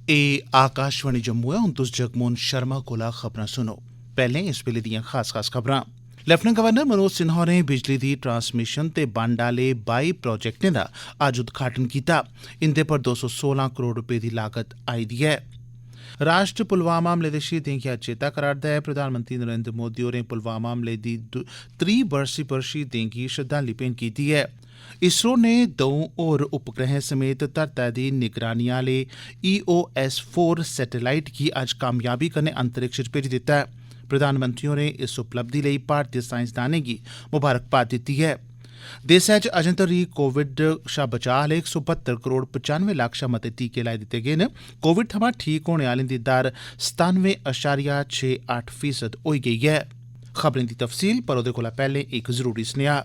आकाशवाणी जम्मू है। हुण तुस जगमोहन शर्मा कोला खबरां सुनो। पैह्लें इस वेले दियां खास खबरां। लेफ्टिनेंट गवर्नर मनोज सिन्हा होरें बिजली दी ट्रांसमिशन ते बंड आह्ले 22 प्रोजेक्टें दा अज्ज उद्घाटन कीता। इंदे पर 216 करोड़ रपे दी लागत आई दी ऐ। राष्ट्र पुलवामा हमले दे शहीदें गी अज्ज चेता करा'रदा ऐ। प्रधानमंत्री नरेंद्र मोदी होरें पुलवामा हमले दी 3 बरसी पर शहीदें गी श्रद्धांजलि भेंट कीती ऐ। इसरो ने द'ऊं होर उपग्रहें समेत धरतै दी निगरानी आह्ले EOS-4 सैटेलाइट गी अज्ज कामयाबी कन्नै अंतरिक्ष च भेजी दित्ता ऐ। प्रधानमंत्री होरें इस उपलब्धि लेई भारतीय साइंसदानें गी मुबारकबाद दित्ती ऐ। देसै च अजें तोड़ी कोविड शा बचाऽ आह्ले 172 करोड़ 95 लक्ख शा मते टीके लाई दित्ते गे न। कोविड थमां ठीक होने आह्लें दी दर 97.68% होई गेई ऐ। खबरें दी तफसील पर ओह्दे कोला पैह्ले इक जरूरी सनेहा।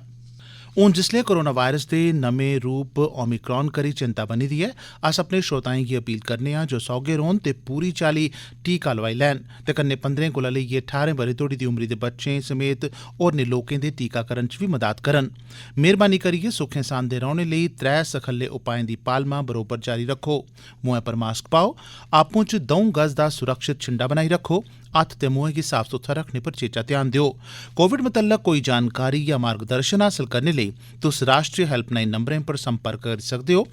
हून जिसलै कोरोना वायरस दे नमें रूप ओमिक्रॉन करी चिंता बनी दी ऐ, अस अपने श्रोताएं गी अपील करने आं जो सौगे रौह्न ते पूरी चाल्ली टीका लोआई लैन ते कन्नै 15 कोला लेइयै 18 ब'रे तोड़ी दी उमरी दे बच्चें समेत होरनें लोकें दे टीकाकरण च बी मदद करन। मेहरबानी करियै सुखें सांदे रौह्ने लेई 3 सखल्ले उपाएं दी पालमा बरोबर जारी रक्खो। मुंहै पर मास्क पाओ, आपूं च 2 गज दा सुरक्षित छिंडा बनाई रक्खो, हत्थ ते मुंहै गी साफ सुथरा रखने पर चेचा ध्यान दिओ। कोविड मतल्लक कोई जानकारी या मार्गदर्शन हासल करने लेई तुस राष्ट्रीय हेल्पलाइन नंबरें पर संपर्क करी सकदे हो।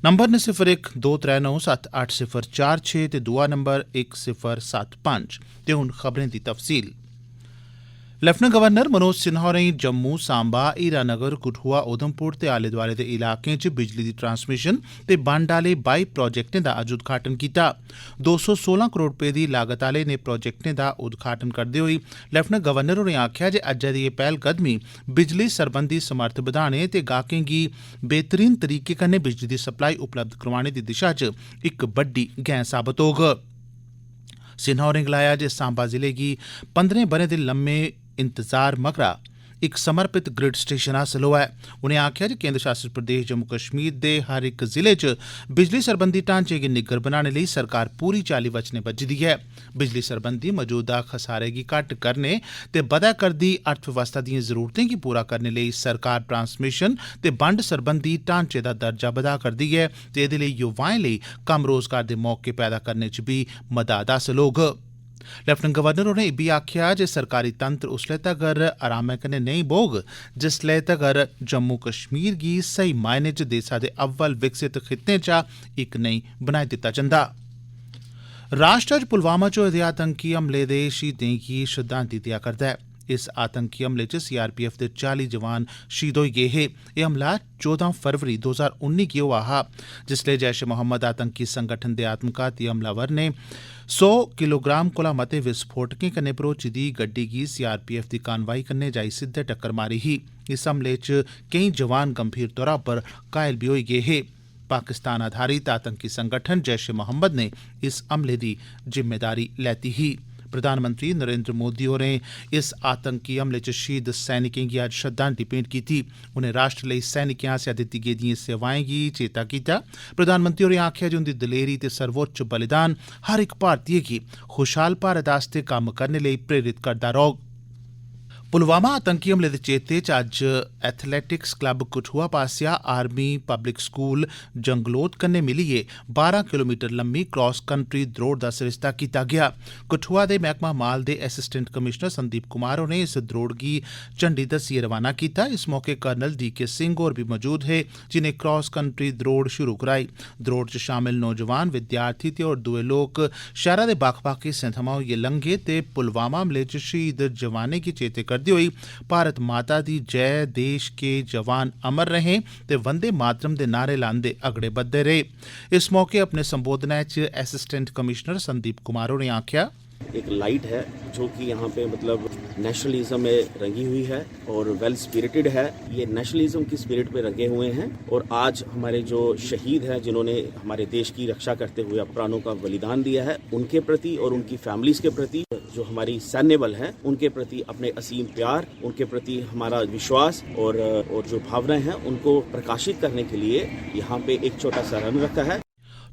नंबर न 0123978046 ते दूआ नंबर 1075। ते हुण खबरें दी तफसील। लेफ्टिनेंट गवर्नर मनोज सिन्हा होरें जम्मू, सांबा, हीरानगर, कठुआ, उधमपुर ते आले दुआले दे इलाकें च बिजली दी ट्रांसमिशन ते बंड आह्ले 22 प्रोजेक्टें दा अज्ज उद्घाटन कीता। 216 करोड़ रपे दी लागत आह्ले इनें प्रोजेक्टें दा उद्घाटन करदे होई लेफ्टिनेंट गवर्नर होरें आखेआ जे अज्जै दी एह् पैह्लकदमी बिजली सरबंधी समर्थ बधाने ते गाहकें गी बेहतरीन तरीके कन्नै बिजली दी सप्लाई उपलब्ध करोआने दी दिशा च इक बड्डी गैं साबत होग। सिन्हा होरें गलाया जे सांबा जिले गी 15 ब'रें दे लम्मे इंतजार मगरा इक समर्पित ग्रिड स्टेशन हासल होआ ऐ। उनें आखेआ जे केंद्र शासित प्रदेश जम्मू कश्मीर दे हर इक जिले च बिजली सरबंधी ढांचे गी निग्गर बनाने लेई सरकार पूरी चाल्ली वचने बज्झी दी ऐ। बिजली सरबंधी मौजूदा खसारे गी घट्ट करने ते बधै करदी अर्थव्यवस्था दिएं जरूरतें गी पूरा करने लेई सरकार ट्रांसमिशन ते बंड सरबंधी ढांचे दा दर्जा बधा करदी ऐ ते एह्दे लेई युवाएं लेई कम्म रोजगार दे मौके पैदा करने च भी मदद हासल होग। लेफ्टिनेंट गवर्नर होरें इब्बी आखेआ जे सरकारी तंत्र उसलै तगर आरामै कन्नै नेईं बौह्ग जिसलै तगर जम्मू कश्मीर गी सही मायने च देसै दे अव्वल विकसित खित्तें चा इक नेईं बनाई दित्ता जंदा। राष्ट्र अज्ज पुलवामा च होए दे आतंकी हमले दे शहीदें गी श्रद्धांजलि देआ करदा ऐ। इस आतंकी हमले च CRPF दे 40 जवान शहीद होई गे हे। एह् हमला 14 फरवरी 2019 गी होआ हा, जिसलै जैश ए मोहम्मद आतंकी संगठन दे आत्मघाती हमलावर ने 100 किलोग्राम कोला मते विस्फोटकें कन्नै भरोची दी गड्डी गी CRPF दी कानवाई कन्नै जाई सिद्धे टक्कर मारी ही। इस हमले च केईं जवान गंभीर तौरा पर घायल भी होई गे हे। पाकिस्तान आधारित आतंकी संगठन जैश ए मोहम्मद ने इस हमले दी जिम्मेदारी लैती ही। प्रधानमंत्री नरेंद्र मोदी होरें इस आतंकी हमले च शहीद सैनिकें गी अज्ज श्रद्धांजलि भेंट कीती। उनें राष्ट्र लेई सैनिकें आसेआ दित्ती गेदिएं सेवाएं गी चेता कीता। प्रधानमंत्री होरें आखेआ जे उंदी दलेरी ते सर्वोच्च बलिदान हर इक भारतीय गी खुशहाल भारत आस्तै कम्म करने लेई प्रेरित करदा रौह्ग। पुलवामा आतंकी हमले दे चेते च अज्ज एथलैटिक्स क्लब कठुआ पासेआ आर्मी पब्लिक स्कूल जंगलोत कन्नै मिलियै 12 किलोमीटर लम्मी क्रॉस कंट्री द्रौड़ दा सरिस्ता कीता गेआ। कठुआ दे मैह्कमा माल दे असिस्टेंट कमिशनर संदीप कुमार होरें इस द्रौड़ गी झंडी दस्सियै रवाना कीता। इस मौके कर्नल DK सिंह होर भी मौजूद हे, जिनें क्रॉस कंट्री द्रौड़ शुरू कराई। द्रौड़ च शामिल नौजवान, विद्यार्थी ते होर दुए लोक शैह्रा दे बक्ख-बक्ख हिस्सें थमां होइयै लंघे ते पुलवामा हमले च शहीद जवानें गी चेते करदे होई भारत माता दी जय, देश के जवान अमर रहें ते वंदे मातरम दे नारे लांदे अगड़े बधदे रेह्। इस मौके अपने संबोधनै च असिस्टेंट कमिशनर संदीप कुमार होरें आखेआ, एक लाइट है जो कि यहाँ पे मतलब नेशनलिज्म में रंगी हुई है और वेल स्पिरिटेड है। ये नेशनलिज्म की स्पिरिट पे रंगे हुए हैं और आज हमारे जो शहीद हैं जिन्होंने हमारे देश की रक्षा करते हुए प्राणों का बलिदान दिया है, उनके प्रति और उनकी फैमिलीज के प्रति, जो हमारी सैन्य बल है उनके प्रति अपने असीम प्यार, उनके प्रति हमारा विश्वास और जो भावनाएं हैं उनको प्रकाशित करने के लिए यहाँ पे एक छोटा सा रन रखा है।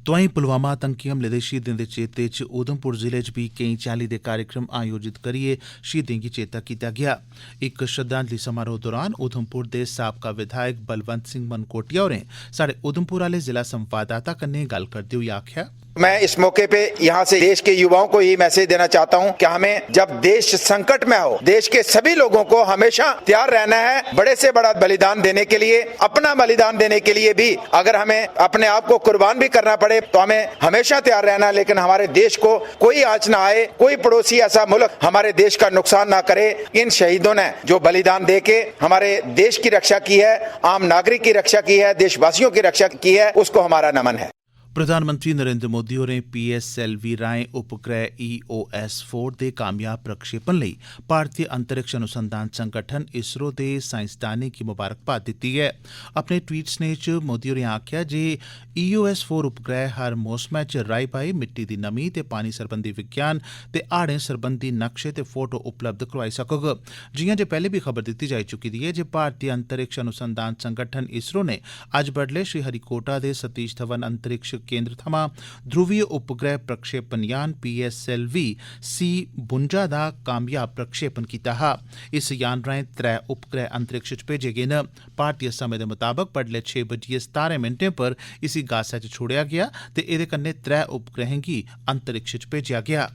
तोआईं पुलवामा आतंकी हमले दे शहीदें दे चेते च उधमपुर जिले च भी केईं चाल्ली दे कार्यक्रम आयोजित करियै शहीदें गी चेता कीता गेआ। इक श्रद्धांजलि समारोह दौरान उधमपुर दे साबका विधायक बलवंत सिंह मनकोटिया होरें साढ़े उधमपुर आह्ले जिला संवाददाता कन्नै गल्ल करदे होई आखेआ, मैं इस मौके पे यहाँ से देश के युवाओं को ये मैसेज देना चाहता हूँ कि हमें जब देश संकट में हो, देश के सभी लोगों को हमेशा तैयार रहना है बड़े से बड़ा बलिदान देने के लिए, अपना बलिदान देने के लिए भी अगर हमें अपने आप को कुर्बान भी करना पड़े तो हमें हमेशा तैयार रहना है। लेकिन हमारे देश को कोई आंच ना आए, कोई पड़ोसी ऐसा मुल्क हमारे देश का नुकसान ना करे। इन शहीदों ने जो बलिदान दे के हमारे देश की रक्षा की है, आम नागरिक की रक्षा की है, देशवासियों की रक्षा की है, उसको हमारा नमन है। प्रधानमंत्री नरेंद्र मोदी होरें PSLV राएं उपग्रह EOS-4 दे कामयाब प्रक्षेपण लई भारतीय अंतरिक्ष अनुसंधान संगठन इसरो दे साइंसदानें गी मुबारकबाद दित्ती है। अपने ट्वीट स्नेह च मोदी होरें आखेआ जे EOS-4 उपग्रह हर मौसमै च राई बाई, मिट्टी दी नमी ते पानी सरबंधी विज्ञान ते हाड़ें सरबंधी नक्शे ते फोटो उपलब्ध करवाई सकोग। जियां जे पैह्ले बी खबर दित्ती जाई चुकी दी है जे भारतीय अंतरिक्ष अनुसंधान संगठन इसरो ने अज्ज बडलै श्रीहरिकोटा दे सतीश धवन अंतरिक्ष केंद्र थमां ध्रुवीय उपग्रह प्रक्षेपण यान PSLV-C-52 दा कामयाब प्रक्षेपण कीता हा। इस यान राएं 3 उपग्रह अंतरिक्ष च भेजे गे न। भारतीय समें दे मुताबक बडलै 6:17 पर इसी गासै च छोड़ेआ गेआ ते एह्दे कन्नै 3 उपग्रहें गी अंतरिक्ष च भेजेआ गेआ।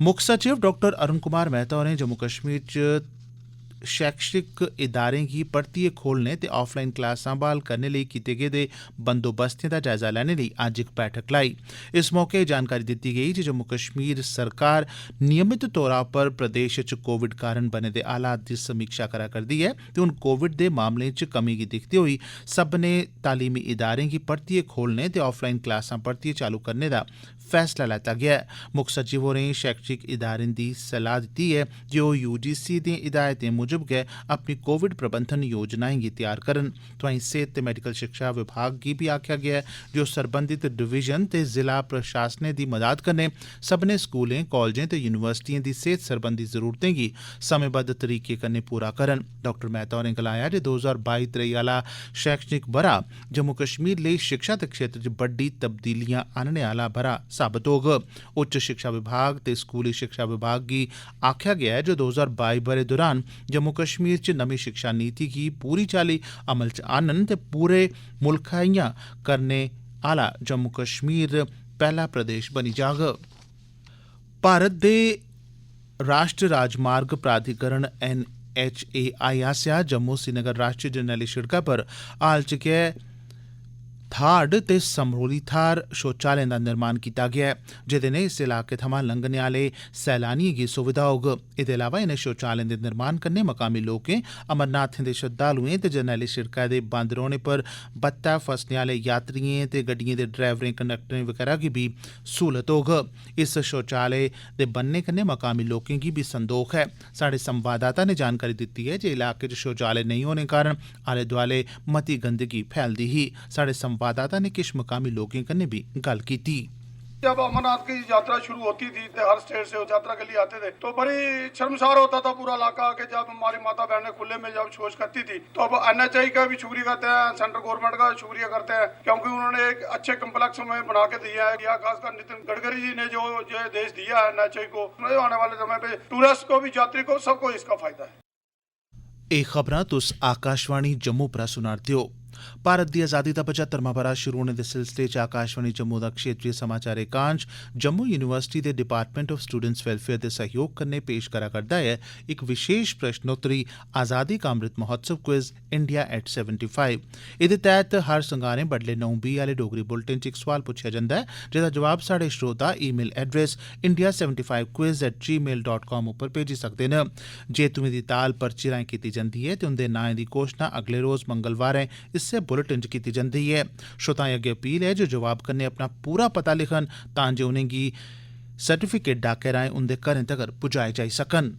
मुक्ख सचिव डॉ अरुण कुमार मेहता होरें जम्मू कश्मीर च शैक्षिक इदारें गी परतियै खोलने ते ऑफलाइन क्लासां बहाल करने लेई कीते गेदे बंदोबस्तें दा जायजा लैने लेई अज्ज इक बैठक लाई। इस मौके जानकारी दित्ती गेई जे जम्मू कश्मीर सरकार नियमित तौरा पर प्रदेश च कोविड कारण बने दे हालात दी समीक्षा करा करदी ऐ ते हून कोविड दे मामलें च कमी गी दिक्खदे होई सब्भनें तालीमी इदारें गी परतियै खोलने ते ऑफलाइन क्लासां परतियै चालू करने दा फैसला लैता गेआ ऐ। मुक्ख सचिव होरें शैक्षिक इदारें दी सलाह दित्ती ऐ जे ओह् UGC दिएं हिदायतें मुजब गै अपनी कोविड प्रबंधन योजनाएं गी तैयार करन। तोआईं सेहत ते मैडिकल शिक्षा विभाग गी बी आखेआ गेआ ऐ जे ओह् सरबंधित डिवीजन ते जिला प्रशासनें दी मदद कन्नै सब्भनें स्कूलें, कालजें ते यूनिवर्सिटिएं दी सेहत सरबंधी जरूरतें गी समेंबद्ध तरीके कन्नै पूरा करन। डॉ मेहता होरें गलाया जे 2022-23 आह्ला शैक्षणिक ब'रा जम्मू कश्मीर लेई शिक्षा दे क्षेत्र च बड्डी तब्दीलियां आह्नने आह्ला ब'रा साबत होग। उच्च शिक्षा विभाग ते स्कूली शिक्षा विभाग गी आखेआ गेआ ऐ जे 2022 ब'रे दौरान जम्मू कश्मीर च नमीं शिक्षा नीति गी पूरी चाल्ली अमल च आह्नन ते पूरे मुल्खा इ'यां करने आह्ला जम्मू कश्मीर पैह्ला प्रदेश बनी जाग। भारत दे राष्ट्र राजमार्ग प्राधिकरण NHAI आसेआ जम्मू श्रीनगर राष्ट्रीय जरनैली शिड़का पर हाल च गै थाड़ ते समरोली थाह्र शौचालयें दा निर्माण कीता गेआ ऐ जेह्दे नै इस इलाके थमां लंघने आह्ले सैलानियें गी सुविधा होग। एह्दे अलावा इनें शौचालयें दे निर्माण कन्नै मकामी लोकें, अमरनाथें दे श्रद्धालुएं ते जरनैली शिड़का दे बंद रौह्ने पर बत्तै फसने आह्ले यात्रिएं ते गड्डिएं दे ड्राइवरें, कंडक्टरें वगैरा गी भी स्हूलत होग। इस शौचालय दे बनने कन्नै मकामी लोकें गी भी संदोख ऐ। साढ़े संवाददाता ने जानकारी दित्ती है जे इलाके च शौचालय नेईं होने कारण आले दोआले मती गंदगी फैलदी ही। साढ़े संवाददाता ने किश मकामी लोकें कन्नै भी गल्ल कीती। जब अमरनाथ की यात्रा शुरू होती थी तो हर स्टेट से उस यात्रा के लिए आते थे तो बड़ी शर्मसार होता था पूरा इलाका कि जब हमारी माता बहनें खुले में जब शौच करती थी। तो अब NHAI का भी शुक्रिया करते हैं, सेंट्रल गवर्नमेंट का शुक्रिया करते हैं क्योंकि उन्होंने एक अच्छे कम्प्लेक्स में बना के दिया है। खासकर नितिन गडकरी जी ने जो देश दिया है NHAI को, आने वाले समय पे टूरिस्ट को भी, यात्री को, सबको इसका फायदा है। एह् खबरां तुस आकाशवाणी जम्मू परा सुना'रदे ओ। भारत दी आज़ादी दा 75वां ब'रा शुरू होने दे सिलसिले च आकाशवाणी जम्मू दा क्षेत्रीय समाचार एकांश जम्मू यूनिवर्सिटी दे डिपार्टमेंट ऑफ स्टूडेंट्स वेलफेयर दे सहयोग कन्नै पेश करा करदा ऐ इक विशेष प्रश्नोत्तरी आज़ादी का Amrit Mahotsav quiz India at 75। एह्दे तैह्त हर संगारें बडले 9:20 आह्ले डोगरी बुलेटिन च इक सोआल पुच्छेआ जंदा ऐ जेह्दा जवाब साढ़े श्रोता ईमेल एड्रेस india75quiz@gmail.com उप्पर भेजी सकदे न। जेतुएं दी ताल पर्ची राएं कीती जंदी ऐ ते उंदे नाएं दी घोषणा अगले रोज मंगलवारें इस्सै बुलेटिन च कीती जंदी ऐ। श्रोताएं अग्गे अपील ऐ जे जवाब कन्नै अपना पूरा पता लिखन तां जे उनेंगी सर्टिफिकेट डाके राएं उंदे घरें तगर पुजाए जाई सकन।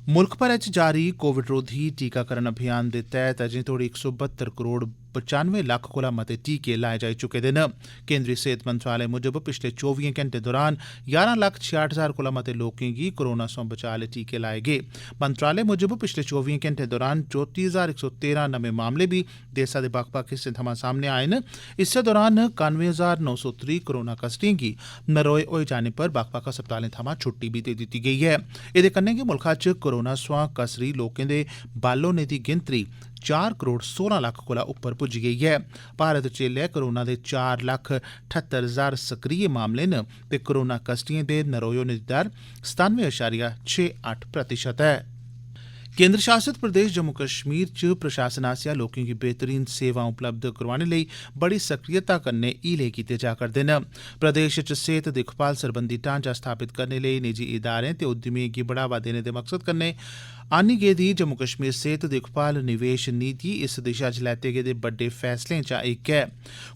मुल्ख भरै च जारी कोविड रोधी टीकाकरण अभियान दे तैह्त अजें तोड़ी 172 करोड़ 95 लक्ख कोला मते टीके लाए जाई चुके दे न। केंद्री सेहत मंत्रालय मुजब पिछले 24 घैंटे दौरान 11,66,000 कोला मते लोकें गी कोरोना सोयां बचाऽ आह्ले टीके लाए गे। मंत्रालय मुजब पिछले 24 घैंटे दौरान 34,113 नमें मामले बी देसा दे बक्ख-बक्ख हिस्सें थमां सामने आए न। इस्सै दौरान 91,930 कोरोना कसरियें गी नरोए होई जाने पर बक्ख-बक्ख अस्पतालें थमां छुट्टी बी दे दित्ती गेई ऐ। एह्दे कन्नै गै मुल्खा च कोरोना सोयां कसरी लोकें दे बल होने दी गिनतरी 4 करोड़ 16 लक्ख कोला उप्पर पुज्जी गेई ऐ। भारत च ऐल्लै कोरोना दे 4,78,000 सक्रिय मामले न ते कोरोना कस्टियें दे नरोए होने दी दर 97.68% ऐ। केंद्र शासित प्रदेश जम्मू कश्मीर च प्रशासन आसेआ लोकें गी बेहतरीन सेवां उपलब्ध करोआने लेई बड़ी सक्रियता कन्नै हीले कीते जा करदे न। प्रदेश च सेहत दिक्खभाल सरबंधी ढांचा स्थापित करने लेई निजी इदारें ते उद्यमिएं गी बढ़ावा देने दे मकसद कन्नै आनी गेदी जम्मू कश्मीर सेहत दिक्खभाल निवेश नीति इस दिशा च लैते गेदे बड्डे फैसलें चा इक ऐ।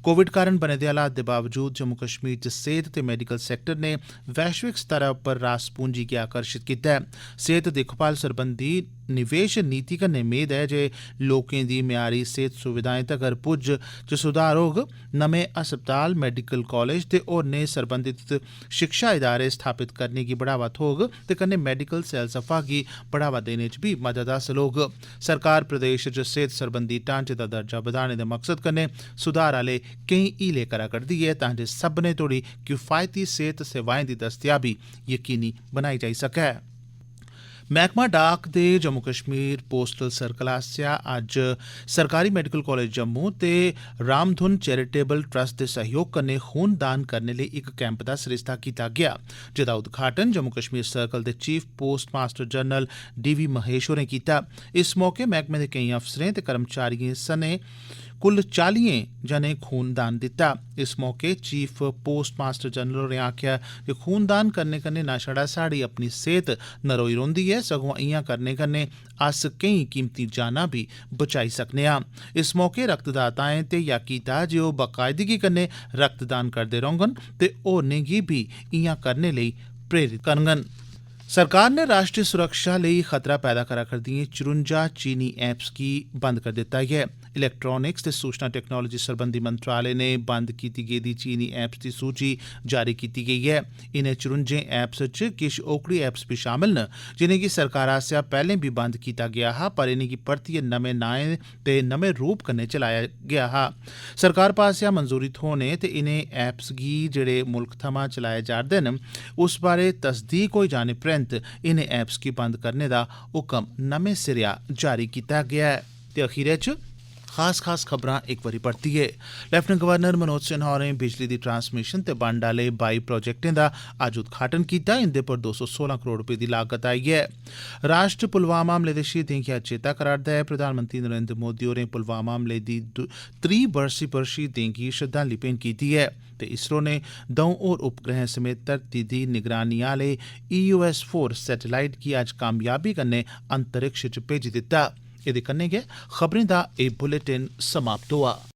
कोविड कारण बने दे हालात दे बावजूद जम्मू कश्मीर च सेहत ते मैडिकल सैक्टर ने वैश्विक स्तरै उप्पर रास पूंजी गी आकर्षित कीता ऐ। सेहत दिक्खभाल सरबंधी निवेश नीति कन्नै मेद ऐ जे लोकें दी म्यारी सेहत सुविधाएं तगर पुज्ज च सुधार होग। नमें अस्पताल, मैडिकल कॉलेज ते होरनें सरबंधित शिक्षा इदारे स्थापित करने गी बढ़ावा थ्होग ते कन्नै मैडिकल सैलसफा गी बढ़ावा देने च भी मदद हासल होग। सरकार प्रदेश च सेहत सरबंधी ढांचे दा दर्जा बधाने दे मकसद कन्नै सुधार आह्ले केईं हीले करा करदी ऐ तां जे सब्भनें तोड़ी किफायती सेहत सेवाएं दी दस्तयाबी यकीनी बनाई जाई सकै। मैह्कमा डाक दे जम्मू कश्मीर पोस्टल सर्कल आसेआ अज्ज सरकारी मैडिकल कॉलेज जम्मू ते रामधुन चैरिटेबल ट्रस्ट दे सहयोग कन्नै खून दान करने लेई इक कैंप दा सरिस्ता कीता गेआ, जेदा उद्घाटन जम्मू कश्मीर सर्कल दे chief post master general DV Mahesh होरें कीता। इस मौके मैह्कमे दे केईं अफसरें ते कर्मचारियें सने कुल 40 जनें खूनदान दित्ता। इस मौके चीफ पोस्ट मास्टर जनरल होरें आखेआ कि खूनदान करने कन्नै न छड़ा साढ़ी अपनी सेहत नरोई रौंह्दी ऐ, सगुआं इयां करने कन्नै अस केईं कीमती जानां भी बचाई सकने आं। इस मौके रक्तदाताएं ते या कीता जे ओह् बाकायदगी कन्नै रक्तदान करदे रौह्ङन ते होरनें गी भी इयां करने लेई प्रेरित करङन। सरकार ने राष्ट्रीय सुरक्षा लेई खतरा पैदा करा करदिएं 54 चीनी ऐप्स गी बंद करी दित्ता ऐ। इलैक्ट्रॉनिक्स ते सूचना टेक्नोलॉजी सरबंधी मंत्रालय ने बंद कीती गेदी चीनी ऐप्स दी सूची जारी कीती गेई ऐ। इनें 54 ऐप्स च किश ओकड़ी ऐप्स भी शामिल न जिनेंगी सरकार आसेआ पैह्लें बी बंद कीता गेआ हा, पर इनेंगी परतियै नमें नाएं ते नमें रूप कन्नै चलाया गेआ हा। सरकार पासेआ मंजूरी थ्होने ते इनें ऐप्स गी जेह्ड़े मुल्ख थमां चलाए जा'रदे न उस बारै तसदीक होई जाने परैंत इनें ऐप्स गी बंद करने दा हुक्म नमें सिरेआ जारी कीता गेआ ऐ। ते अखीरै च खास खबरां इक बारी परतियै। लेफ्टिनेंट गवर्नर मनोज सिन्हा होरें बिजली दी ट्रांसमिशन ते बंड आह्ले 22 प्रोजेक्टें दा अज्ज उद्घाटन कीता। इंदे पर 216 करोड़ रपेऽ दी लागत आई ऐ। राष्ट्र पुलवामा हमले दे शहीदें गी अज्ज चेता करा'रदा ऐ। प्रधानमंत्री नरेंद्र मोदी होरें पुलवामा हमले दी 3 बरसी पर शहीदें गी श्रद्धांजलि भेंट कीती ऐ ते इसरो ने 2 होर उपग्रहें समेत धरती दी निगरानी आह्ले EOS-4 सैटेलाइट गी अज्ज कामयाबी कन्नै अंतरिक्ष च भेजी दित्ता। एह्दे कन्नै गै खबरें दा एह् बुलेटिन समाप्त होआ।